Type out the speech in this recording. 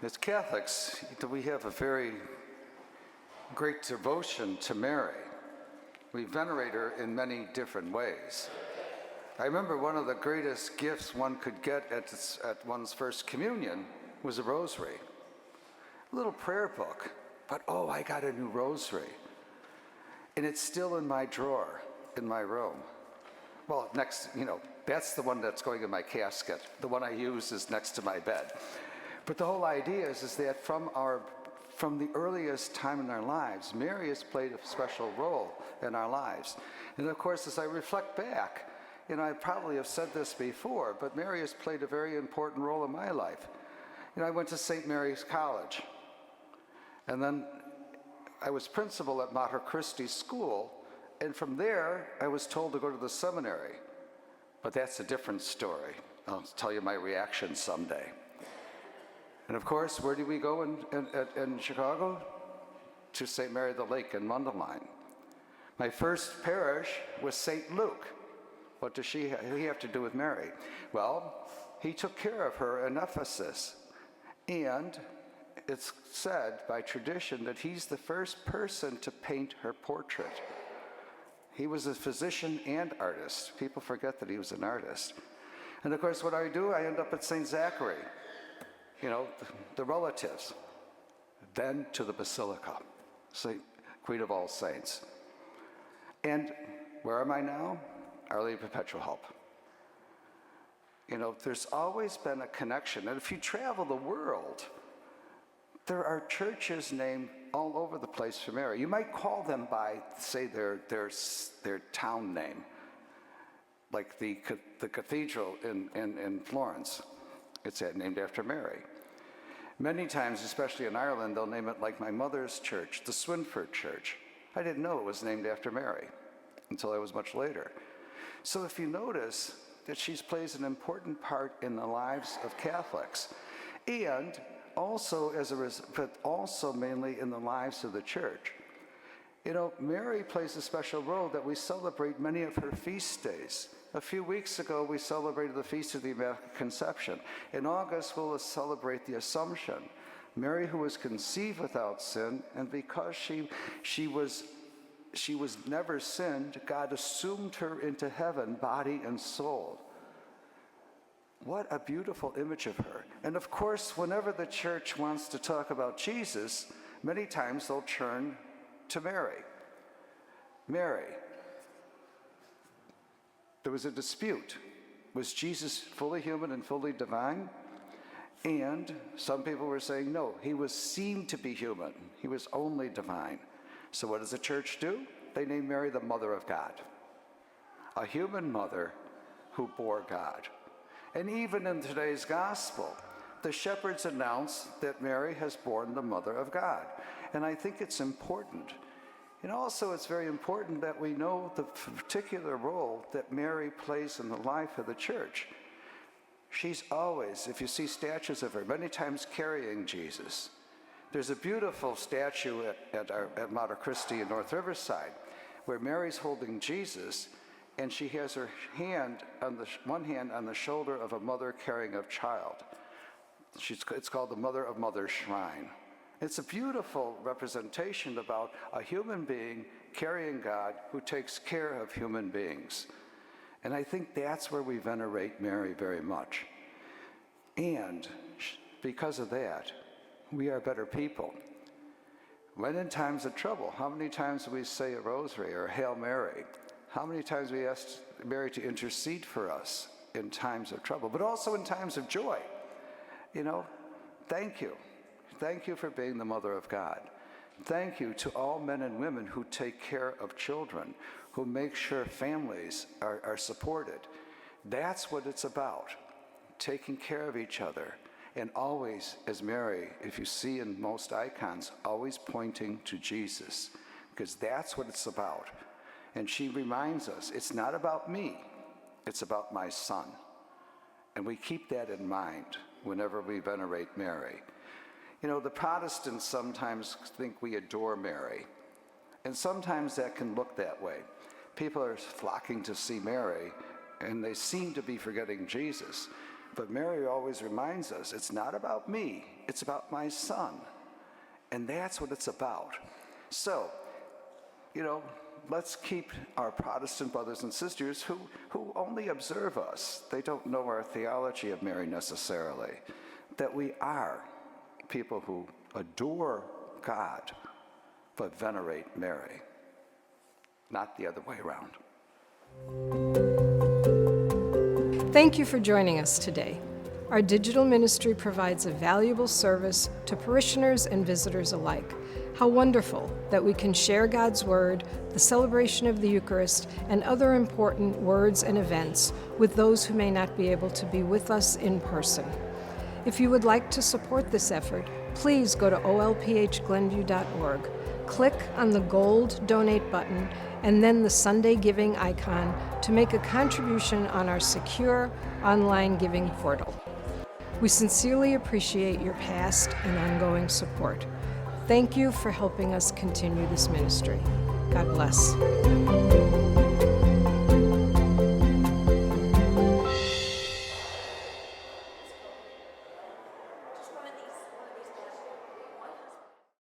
As Catholics, we have a very great devotion to Mary. We venerate her in many different ways. I remember one of the greatest gifts one could get at one's first communion was a rosary. A little prayer book, but oh, I got a new rosary. And it's still in my drawer in my room. Well, next, that's the one that's going in my casket. The one I use is next to my bed. But the whole idea is that from the earliest time in our lives, Mary has played a special role in our lives. And of course, as I reflect back, I probably have said this before, but Mary has played a very important role in my life. I went to St. Mary's College, and then I was principal at Mater Christi School, and from there, I was told to go to the seminary. But that's a different story. I'll tell you my reaction someday. And of course, where did we go in Chicago? To St. Mary the Lake in Mundelein. My first parish was St. Luke. What does he have to do with Mary? Well, he took care of her in Ephesus. And it's said by tradition that he's the first person to paint her portrait. He was a physician and artist. People forget that he was an artist. And of course, what I do, I end up at St. Zachary, the relatives. Then to the Basilica, St. Queen of All Saints. And where am I now? Our Lady of Perpetual Help. There's always been a connection. And if you travel the world, there are churches named all over the place for Mary. You might call them by, say, their town name, like the cathedral in Florence. It's named after Mary. Many times, especially in Ireland, they'll name it like my mother's church, the Swinford Church. I didn't know it was named after Mary until I was much later. So if you notice that she plays an important part in the lives of Catholics, and also but also mainly in the lives of the church. Mary plays a special role that we celebrate many of her feast days. A few weeks ago, we celebrated the Feast of the Immaculate Conception. In August, we'll celebrate the Assumption. Mary, who was conceived without sin, and because she was never sinned, God assumed her into heaven, body and soul. What a beautiful image of her. And of course, whenever the church wants to talk about Jesus, many times they'll turn to Mary. Mary. There was a dispute. Was Jesus fully human and fully divine? And some people were saying, no, he seemed to be human. He was only divine. So what does the church do? They name Mary the Mother of God. A human mother who bore God. And even in today's gospel, the shepherds announce that Mary has borne the Mother of God. And I think it's important. And also it's very important that we know the particular role that Mary plays in the life of the church. She's always, if you see statues of her, many times carrying Jesus. There's a beautiful statue at Mater Christi in North Riverside where Mary's holding Jesus, and she has her one hand on the shoulder of a mother carrying a child. It's called the Mother of Mothers Shrine. It's a beautiful representation about a human being carrying God who takes care of human beings. And I think that's where we venerate Mary very much. And because of that, we are better people. When in times of trouble, how many times do we say a rosary or a Hail Mary? How many times we ask Mary to intercede for us in times of trouble, but also in times of joy? Thank you. Thank you for being the Mother of God. Thank you to all men and women who take care of children, who make sure families are supported. That's what it's about, taking care of each other. And always, as Mary, if you see in most icons, always pointing to Jesus, because that's what it's about. And she reminds us, it's not about me, it's about my Son. And we keep that in mind whenever we venerate Mary. The Protestants sometimes think we adore Mary, and sometimes that can look that way. People are flocking to see Mary, and they seem to be forgetting Jesus. But Mary always reminds us, it's not about me, it's about my son. And that's what it's about. So, let's keep our Protestant brothers and sisters who only observe us. They don't know our theology of Mary necessarily. That we are people who adore God, but venerate Mary. Not the other way around. Thank you for joining us today. Our digital ministry provides a valuable service to parishioners and visitors alike. How wonderful that we can share God's Word, the celebration of the Eucharist, and other important words and events with those who may not be able to be with us in person. If you would like to support this effort, please go to olphglenview.org, click on the gold donate button, and then the Sunday giving icon to make a contribution on our secure online giving portal. We sincerely appreciate your past and ongoing support. Thank you for helping us continue this ministry. God bless.